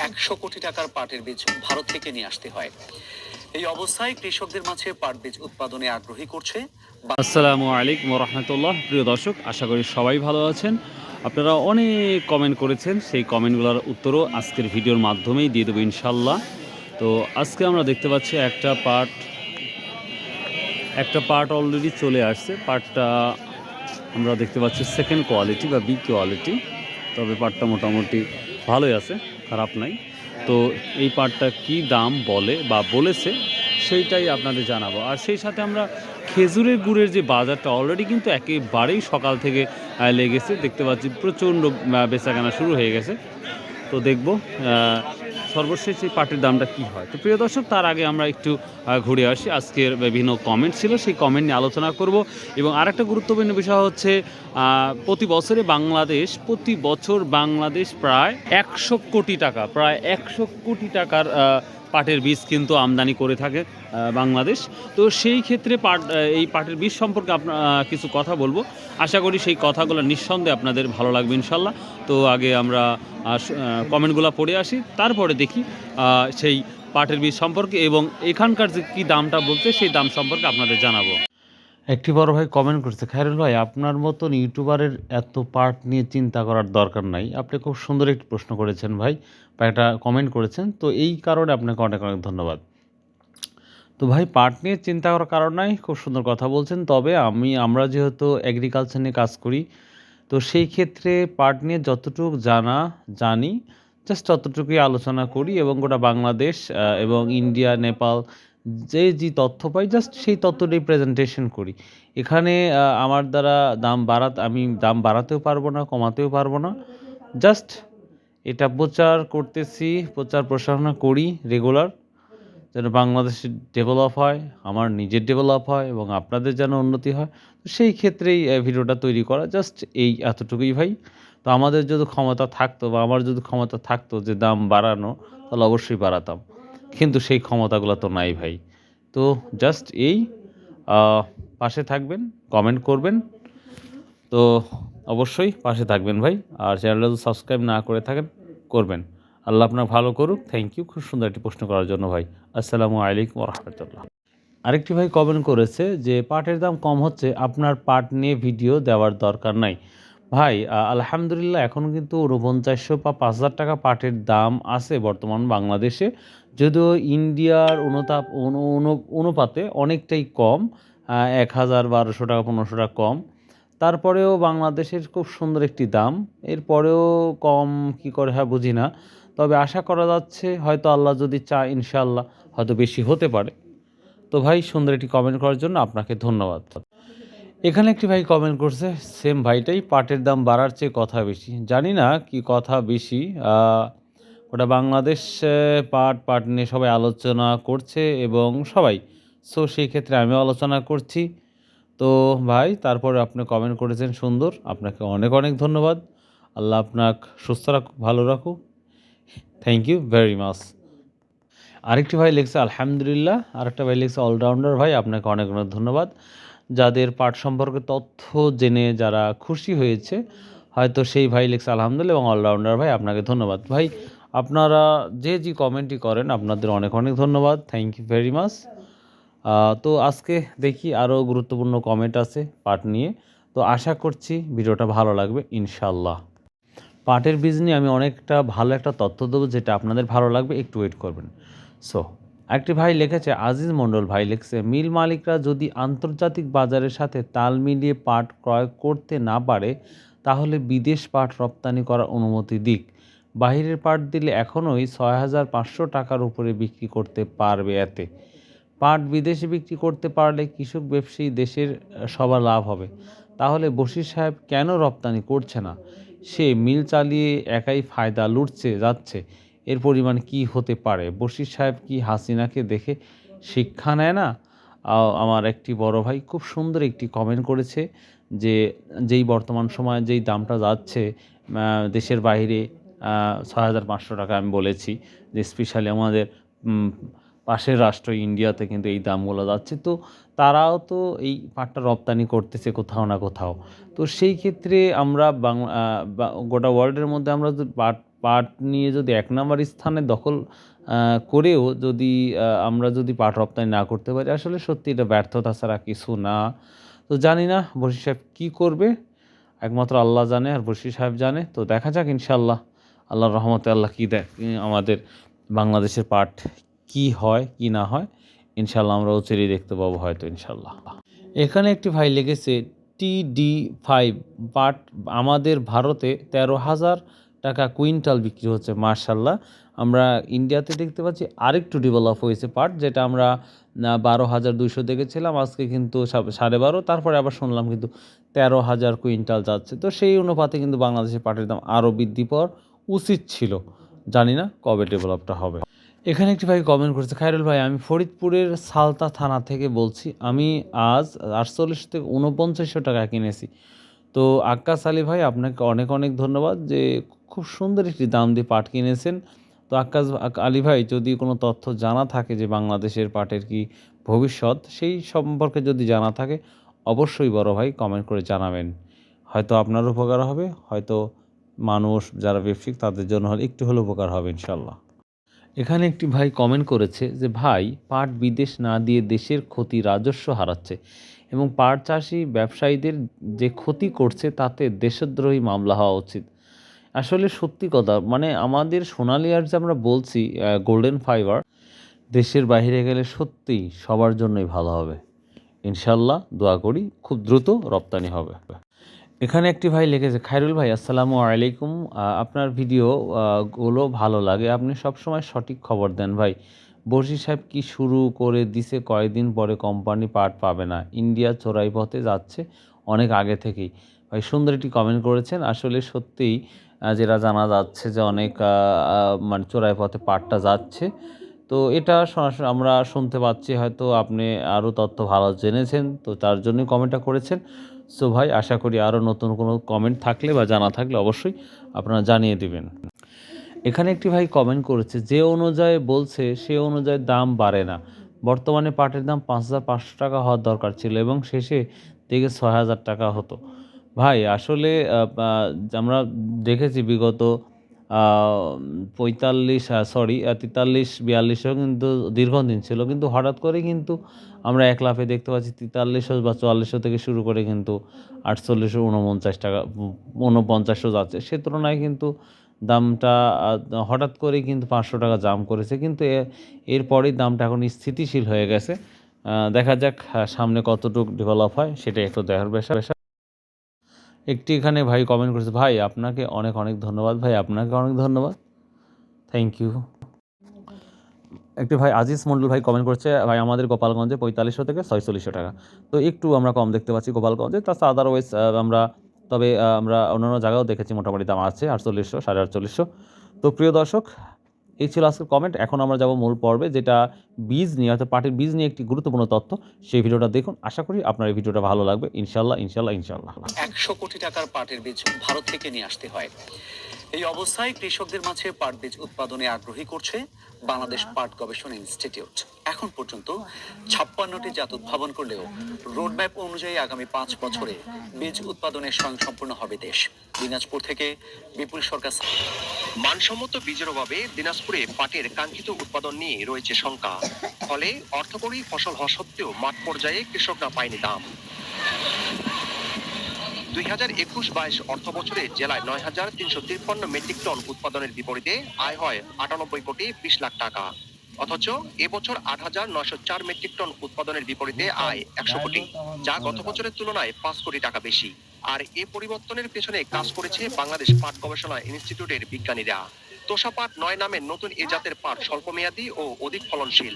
100 কোটি টাকার পাটের বীজ ভারত থেকে নিয়ে আসতে হয়। এই অবস্থায় কৃষকদের মাঝে পাট বীজ উৎপাদনে আগ্রহী করছে। আসসালামু আলাইকুম রহমতুল্লাহ। প্রিয় দর্শক, আশা করি সবাই ভালো আছেন। আপনারা অনেক কমেন্ট করেছেন, সেই কমেন্টগুলোর উত্তরও আজকের ভিডিওর মাধ্যমেই দিয়ে দেবো ইনশাল্লাহ। তো আজকে আমরা দেখতে পাচ্ছি একটা পার্ট অলরেডি চলে আসছে। পার্টটা আমরা দেখতে পাচ্ছি সেকেন্ড কোয়ালিটি বা বি কোয়ালিটি, তবে পার্টটা মোটামুটি ভালোই আছে, খারাপ নাই। তো এই পার্টটা কি দাম বলে বা বলেছে সেইটাই আপনাদের জানাবো। আর সেই সাথে আমরা খেজুরের গুড়ের যে বাজারটা অলরেডি কিন্তু একেবারেই সকাল থেকে লেগেছে, দেখতে পাচ্ছি প্রচণ্ড বেচাকেনা শুরু হয়ে গেছে। তো দেখব সর্বশেষ এই পাটের দামটা কি হয়। তো প্রিয় দর্শক, তার আগে আমরা একটু ঘুরে আসি। আজকের বিভিন্ন কমেন্ট ছিল, সেই কমেন্ট নিয়ে আলোচনা করব। এবং আরেকটা গুরুত্বপূর্ণ বিষয় হচ্ছে প্রতি বছর বাংলাদেশ প্রায় 100 কোটি টাকা, প্রায় 100 কোটি টাকার পাটের বীজ কিন্তু আমদানি করে থাকে বাংলাদেশ। তো সেই ক্ষেত্রে এই পাটের বীজ সম্পর্কে কিছু কথা বলবো। আশা করি সেই কথাগুলো নিঃসন্দেহে আপনাদের ভালো লাগবে ইনশাল্লাহ। তো আগে আমরা কমেন্টগুলো পড়ে আসি, তারপরে দেখি সেই পাটের বীজ সম্পর্কে এবং এখানকার যে কী দামটা বলছে সেই দাম সম্পর্কে আপনাদের জানাবো। একটি বড় ভাই কমেন্ট করছে, খায়রুল ভাই, আপনার মতন ইউটিউবারের এত পার্ট নিয়ে চিন্তা করার দরকার নাই। আপনি খুব সুন্দর একটি প্রশ্ন করেছেন ভাই, বা একটা কমেন্ট করেছেন, তো এই কারণে আপনাকে অনেক অনেক ধন্যবাদ। তো ভাই, পাট নিয়ে চিন্তা করার কারণ নাই, খুব সুন্দর কথা বলছেন। তবে আমরা যেহেতু এগ্রিকালচার নিয়ে কাজ করি, তো সেই ক্ষেত্রে পাট নিয়ে যতটুকু জানি জাস্ট ততটুকুই আলোচনা করি এবং গোটা বাংলাদেশ এবং ইন্ডিয়া, নেপাল যে তথ্য পাই জাস্ট সেই তথ্যটাই প্রেজেন্টেশন করি। এখানে আমার দ্বারা আমি দাম বাড়াতেও পারবো না, কমাতেও পারবো না। জাস্ট এটা প্রচার প্রসারণা করি রেগুলার, যেন বাংলাদেশের ডেভেলপ হয়, আমার নিজের ডেভেলপ হয় এবং আপনাদের যেন উন্নতি হয়। তো সেই ক্ষেত্রেই ভিডিওটা তৈরি করা, জাস্ট এই এতটুকুই ভাই। তো আমাদের যদি ক্ষমতা থাকতো বা আমার যদি ক্ষমতা থাকতো যে দাম বাড়ানো, তাহলে অবশ্যই বাড়াতাম, কিন্তু সেই ক্ষমতাগুলো তো নাই ভাই। তো জাস্ট এই পাশে থাকবেন, কমেন্ট করবেন, তো অবশ্যই পাশে থাকবেন ভাই। আর চ্যানেলটা যদি সাবস্ক্রাইব না করে থাকেন, করবেন। আল্লাহ আপনার ভালো করুক। থ্যাংক ইউ খুব সুন্দর একটি প্রশ্ন করার জন্য ভাই। আসসালামু আলাইকুম রহমতুল্লাহ। আরেকটি ভাই কমেন্ট করেছে যে পাটের দাম কম হচ্ছে, আপনার পাট নিয়ে ভিডিও দেওয়ার দরকার নাই। ভাই আলহামদুলিল্লাহ, এখন কিন্তু 4900 বা 5000 টাকা পাটের দাম আছে বর্তমান বাংলাদেশে, যদিও ইন্ডিয়ার অনুপাতে অনেকটাই কম, 1000, 1200 টাকা, 1500 টাকা কম। তারপরেও বাংলাদেশের খুব সুন্দর একটি দাম, এরপরেও কম কি করে হয় বুঝি না। তবে আশা করা যাচ্ছে হয়তো আল্লাহ যদি চায় ইনশাআল্লাহ হয়তো বেশি হতে পারে। তো ভাই, সুন্দর একটি কমেন্ট করার জন্য আপনাকে ধন্যবাদ। এখানে একটি ভাই কমেন্ট করছে, সেম ভাইটাই, পাটের দাম বাড়ার চেয়ে কথা বেশি। জানি না কি কথা বেশি, ওটা বাংলাদেশ পাট নিয়ে সবাই আলোচনা করছে এবং সবাই, সো সেই ক্ষেত্রে আমিও আলোচনা করছি। তো ভাই, তারপরে আপনি কমেন্ট করেছেন সুন্দর, আপনাকে অনেক অনেক ধন্যবাদ। আল্লাহ আপনাকে সুস্থ রাখুক, ভালো রাখুক। Thank you very much. আরেকটি ভাই লিখছে আলহামদুলিল্লাহ, আরেকটা ভাই লিখছে অলরাউন্ডার। ভাই, আপনাকে অনেক অনেক ধন্যবাদ। যাদের পাঠ সম্পর্কে তথ্য জেনে যারা খুশি হয়েছে, হয়তো সেই ভাই লিখছে আলহামদুলিল্লাহ এবং অলরাউন্ডার। ভাই, আপনাকে ধন্যবাদ। ভাই, আপনারা যে কমেন্টই করেন আপনাদের অনেক অনেক ধন্যবাদ। Thank you very much. তো আজকে দেখি আরও গুরুত্বপূর্ণ কমেন্ট আছে পাট নিয়ে, তো আশা করছি ভিডিওটা ভালো লাগবে ইনশাল্লাহ। পাটের বীজ নিয়ে আমি অনেকটা ভালো একটা তথ্য দেবো, যেটা আপনাদের ভালো লাগবে, একটু ওয়েট করবেন। সো একটি ভাই লিখেছে, আজিজ মণ্ডল ভাই লিখছে, মিল মালিকরা যদি আন্তর্জাতিক বাজারের সাথে তাল মিলিয়ে পাট ক্রয় করতে না পারে, তাহলে বিদেশ পাট রপ্তানি করার অনুমতি দিক। বাহিরের পাট দিলে এখনোই 6500 টাকার উপরে বিক্রি করতে পারবে। এতে পাট বিদেশে বিক্রি করতে পারলে কৃষক, ব্যবসায়ী, দেশের সবার লাভ হবে। তাহলে বশির সাহেব কেন রপ্তানি করছে না? সে মিল চালিয়ে একাই ফায়দা লুটছে যাচ্ছে, এর পরিমাণ কি হতে পারে? বশির সাহেব কি হাসিনাকে দেখে শিক্ষা নেয় না? আমার একটি বড় ভাই খুব সুন্দর একটি কমেন্ট করেছে যে যেই বর্তমান সময়ে যেই দামটা যাচ্ছে দেশের বাইরে 6500 টাকা, আমি বলেছি যে স্পেশালি আমাদের পাশের রাষ্ট্র ইন্ডিয়াতে কিন্তু এই দামগুলো যাচ্ছে। তো তারাও তো এই পাটটা রপ্তানি করতেছে কোথাও না কোথাও। তো সেই ক্ষেত্রে আমরা গোটা ওয়ার্ল্ডের মধ্যে আমরা যদি পাট পাট নিয়ে যদি 1 নম্বর স্থানে দখল করেও যদি আমরা যদি পাট রপ্তানি না করতে পারি, আসলে সত্যি এটা ব্যর্থতা ছাড়া কিছু না। তো জানি না বশির সাহেব কী করবে, একমাত্র আল্লাহ জানে আর বশির সাহেব জানে। তো দেখা যাক ইনশাআল্লাহ, আল্লাহর রহমতে আল্লাহ কী দেয় আমাদের বাংলাদেশের পাট কি হয় কি না হয়, ইনশাআল্লাহ আমরা অচিরেই দেখতে পাবো হয়তো ইনশাআল্লাহ। এখানে একটি ভাই লিখেছে TD5 পাট আমাদের ভারতে 13,000 টাকা কুইন্টাল বিক্রি হচ্ছে। মার্শাল্লাহ, আমরা ইন্ডিয়াতে দেখতে পাচ্ছি আরেকটু ডেভেলপ হয়েছে পাট, যেটা আমরা 12,200 দেখেছিলাম, আজকে কিন্তু 12.5, তারপরে আবার শুনলাম কিন্তু 13,000 কুইন্টাল যাচ্ছে। তো সেই অনুপাতে কিন্তু বাংলাদেশের পাটের দাম আরও বৃদ্ধি পাওয়ার উচিত ছিল। জানি না কবে ডেভেলপটা হবে। এখানে একটি ভাই কমেন্ট করেছে, খায়রুল ভাই আমি ফরিদপুরের সালতা থানা থেকে বলছি, আমি আজ 48 থেকে 4900 টাকা কিনেছি। তো আক্কাস আলী ভাই আপনাকে অনেক অনেক ধন্যবাদ যে খুব সুন্দর একটি দাম দিয়ে পাট কিনেছেন। তো আক্কাস আলী ভাই, যদি কোনো তথ্য জানা থাকে যে বাংলাদেশের পাটের কি ভবিষ্যৎ, সেই সম্পর্কে যদি জানা থাকে অবশ্যই বড় ভাই কমেন্ট করে জানাবেন। হয়তো আপনার উপকার হবে, হয়তো মানুষ যারা ব্যবসায়িক তাদের জন্য হলে একটু হলেও উপকার হবে ইনশাল্লাহ। এখানে একটি ভাই কমেন্ট করেছে যে ভাই পাট বিদেশ না দিয়ে দেশের ক্ষতি রাজস্ব হারাচ্ছে এবং পাট চাষি ব্যবসায়ীদের যে ক্ষতি করছে তাতে দেশদ্রোহী মামলা হওয়া উচিত। আসলে সত্যি কথা, মানে আমাদের সোনালী আর যে আমরা বলছি গোল্ডেন ফাইবার, দেশের বাইরে গেলে সত্যিই সবার জন্যই ভালো হবে ইনশাল্লাহ। দোয়া করি খুব দ্রুত রপ্তানি হবে। এখানে একটি ভাই লিখেছে, খায়রুল ভাই আসসালামু আলাইকুম, আপনার ভিডিও গুলো ভালো লাগে, আপনি সবসময় সঠিক খবর দেন ভাই। বশির সাহেব কি শুরু করে দিছে, কয়েকদিন পরে কোম্পানি পাট পাবে না, ইন্ডিয়া চোরাই পথে যাচ্ছে অনেক আগে থেকেই। ভাই সুন্দর একটি কমেন্ট করেছেন, আসলে সত্যিই যেটা জানা যাচ্ছে যে অনেক মানে চোরাই পথে পাটটা যাচ্ছে। তো এটা সরাসরি আমরা শুনতে পাচ্ছি, হয়তো আপনি আরও তথ্য ভালো জেনেছেন, তো তার জন্যই কমেন্টটা করেছেন। সো ভাই আশা করি আরও নতুন কোনো কমেন্ট থাকলে বা জানা থাকলে অবশ্যই আপনারা জানিয়ে দিবেন। এখানে একটি ভাই কমেন্ট করেছে, যে অনুযায়ী বলছে সে অনুযায়ী দাম বাড়ে না, বর্তমানে পাটের দাম 5,500 টাকা হওয়ার দরকার ছিল এবং শেষে থেকে 6,000 টাকা হতো। ভাই আসলে আমরা দেখেছি বিগত 43-42 কিন্তু দীর্ঘদিন ছিল, কিন্তু হঠাৎ করে কিন্তু আমরা এক লাফে দেখতে পাচ্ছি 4300 বা 4400 থেকে শুরু করে কিন্তু 4849 টাকা 4900 যাচ্ছে। সে তুলনায় কিন্তু দামটা হঠাৎ করেই কিন্তু 500 টাকা জাম্প করেছে, কিন্তু এরপরেই দামটা এখন স্থিতিশীল হয়ে গেছে। দেখা যাক সামনে কতটুকু ডেভেলপ হয়, সেটা একটু দেখার বিষয়। একটি এখানে ভাই কমেন্ট করেছে, ভাই আপনাকে অনেক অনেক ধন্যবাদ। ভাই আপনাকে অনেক ধন্যবাদ, থ্যাংক ইউ। একটি ভাই আজিজ মন্ডল ভাই কমেন্ট করছে, ভাই আমাদের গোপালগঞ্জে 4500 থেকে 4600 টাকা। তো একটু আমরা কম দেখতে পাচ্ছি গোপালগঞ্জে, তাছাড়া আদারওয়াইজ আমরা অন্যান্য জায়গাও দেখেছি মোটামুটি দাম আছে 4800, 4850। তো প্রিয় দর্শক, এই ছিল আজকের কমেন্ট। এখন আমরা যাব মূল পর্বে, যেটা বীজ নিয়ে, অর্থাৎ পাটের বীজ নিয়ে একটি গুরুত্বপূর্ণ তথ্য। সেই ভিডিওটা দেখুন, আশা করি আপনার এই ভিডিওটা ভালো লাগবে ইনশাল্লাহ ইনশাল্লাহ ইনশাল্লাহ। 100 কোটি টাকার পাটের বীজ ভারত থেকে নিয়ে আসতে হয়। এই অবস্থায় কৃষকদের মাঝে পাট বীজ উৎপাদনে আগ্রহী করছে বাংলাদেশ পাট গবেষণা ইনস্টিটিউট। এখন পর্যন্ত 56টি জাত উদ্ভাবন করলেও রোডম্যাপ অনুযায়ী আগামী 5 বছরে বীজ উৎপাদনে স্বয়ংসম্পূর্ণ হবে দেশ। দিনাজপুর থেকে বিপুল সরকার। মানসম্মত বীজের অভাবে দিনাজপুরে পাটের কাঙ্ক্ষিত উৎপাদন নিয়ে রয়েছে শঙ্কা। ফলে অর্থকরী ফসল হওয়া সত্ত্বেও মাঠ পর্যায়ে কৃষকরা পায়নি দাম। 2021-22 অর্থ বছরে জেলায় 9,353 মেট্রিক টন উৎপাদনের বিপরীতে আয় হয় 98 কোটি 20 লাখ টাকা। অথচ এবছর 8,904 মেট্রিক টন উৎপাদনের বিপরীতে আয় 100 কোটি, যা গত বছরের তুলনায় 5 কোটি টাকা বেশি। আর এ পরিবর্তনের পেছনে কাজ করেছে বাংলাদেশ পাট গবেষণা ইনস্টিটিউটের বিজ্ঞানীরা। তোষা পাট 9 নামের নতুন এ জাতের পাট স্বল্পমেয়াদী ও অধিক ফলনশীল,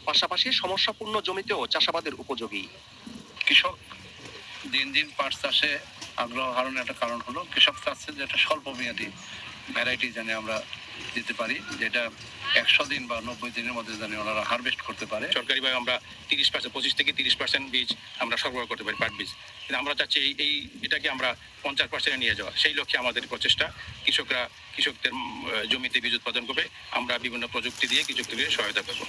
পাশাপাশি সমস্যাপূর্ণ জমিতেও চাষাবাদের উপযোগী। কৃষক দিন দিন পাট চাষে আগ্রহ হারানোর একটা কারণ হলো কৃষক চাচ্ছে যে একটা স্বল্প মেয়াদী ভ্যারাইটি জানি আমরা দিতে পারি, যেটা 100 দিন বা 90 দিনের মধ্যে জানি ওনারা হারভেস্ট করতে পারে। সরকারিভাবে আমরা 30%, 25 থেকে 30% বীজ আমরা সরবরাহ করতে পারি, পাট বীজ। কিন্তু আমরা চাচ্ছি এটাকে আমরা 50% নিয়ে যাওয়া। সেই লক্ষ্যে আমাদের প্রচেষ্টা। কৃষকদের জমিতে বীজ উৎপাদন করবে, আমরা বিভিন্ন প্রযুক্তি দিয়ে কৃষকদের সহায়তা করব।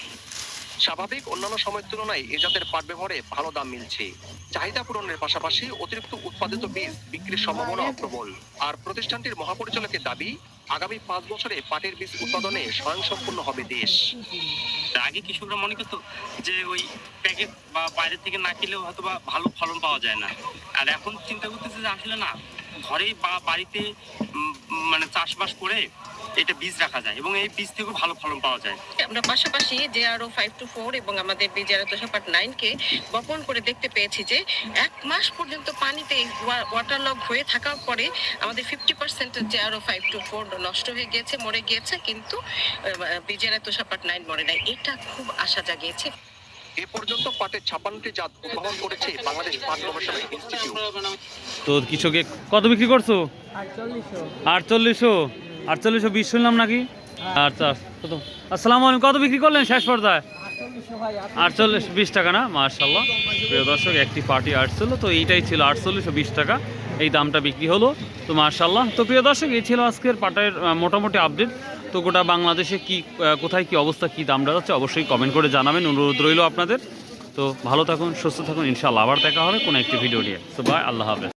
স্বাভাবিক অন্যান্য সময়ের তুলনায় এ জাতের পাট ব্যবহারে ভালো দাম মিলছে। চাহিদা পূরণের পাশাপাশি অতিরিক্ত উৎপাদিত বীজ বিক্রির সম্ভাবনা প্রবল। আর প্রতিষ্ঠানটির মহাপরিচালকের দাবি, আগামী 5 বছরে পাটের বীজ উৎপাদনে স্বয়ংসম্পূর্ণ হবে দেশ। আগে কৃষকরা মনে করতো যে ওই প্যাকেট বা বাইরে থেকে না কিনলেও হয়তো বা ভালো ফলন পাওয়া যায় না, আর এখন চিন্তা করতেছে যে আসলে না, ঘরেই বা বাড়িতে মানে চাষবাস করে এটা বীজ রাখা যায় এবং এই বীজ থেকেও ভালো ফলন পাওয়া যায়। আমরা পাশাপাশি JRO 524 এবং আমাদের BJRO 209-কে বপন করে দেখতে পেয়েছি যে 1 মাস পর্যন্ত পানিতে ওয়াটার লগ হয়ে থাকার পরে আমাদের 50% JRO 524 নষ্ট হয়ে গিয়েছে, মরে গিয়েছে, কিন্তু BJRO 209 মরে নাই। এটা খুব আশা জাগিয়েছে। এ পর্যন্ত পাটের 56টি জাত উদ্ভাবন করেছে বাংলাদেশ পাট গবেষণা ইনস্টিটিউট। তো কৃষকে কত বিক্রি করছো? 4800 20 শুনলাম নাকি? আচ্ছা, আসসালামু আলাইকুম। কত বিক্রি করলেন শেষ পর্যায়ে? 48 20 টাকা না? মাশাআল্লাহ। প্রিয় দর্শক, একটি পার্টি আসছিল, তো এইটাই ছিল 4820 টাকা এই দামটা বিক্রি হলো। তো মাশাআল্লাহ। তো প্রিয় দর্শক, এই ছিল আজকের পাটের মোটামুটি আপডেট। তো গোটা বাংলাদেশে কোথায় কি অবস্থা, কি দামটা যাচ্ছে অবশ্যই কমেন্ট করে জানাবেন, অনুরোধ রইল আপনাদের। তো ভালো থাকুন, সুস্থ থাকুন, ইনশাআল্লাহ আবার দেখা হবে কোনো একটি ভিডিও নিয়ে। তো বাই, আল্লাহ হাফেজ।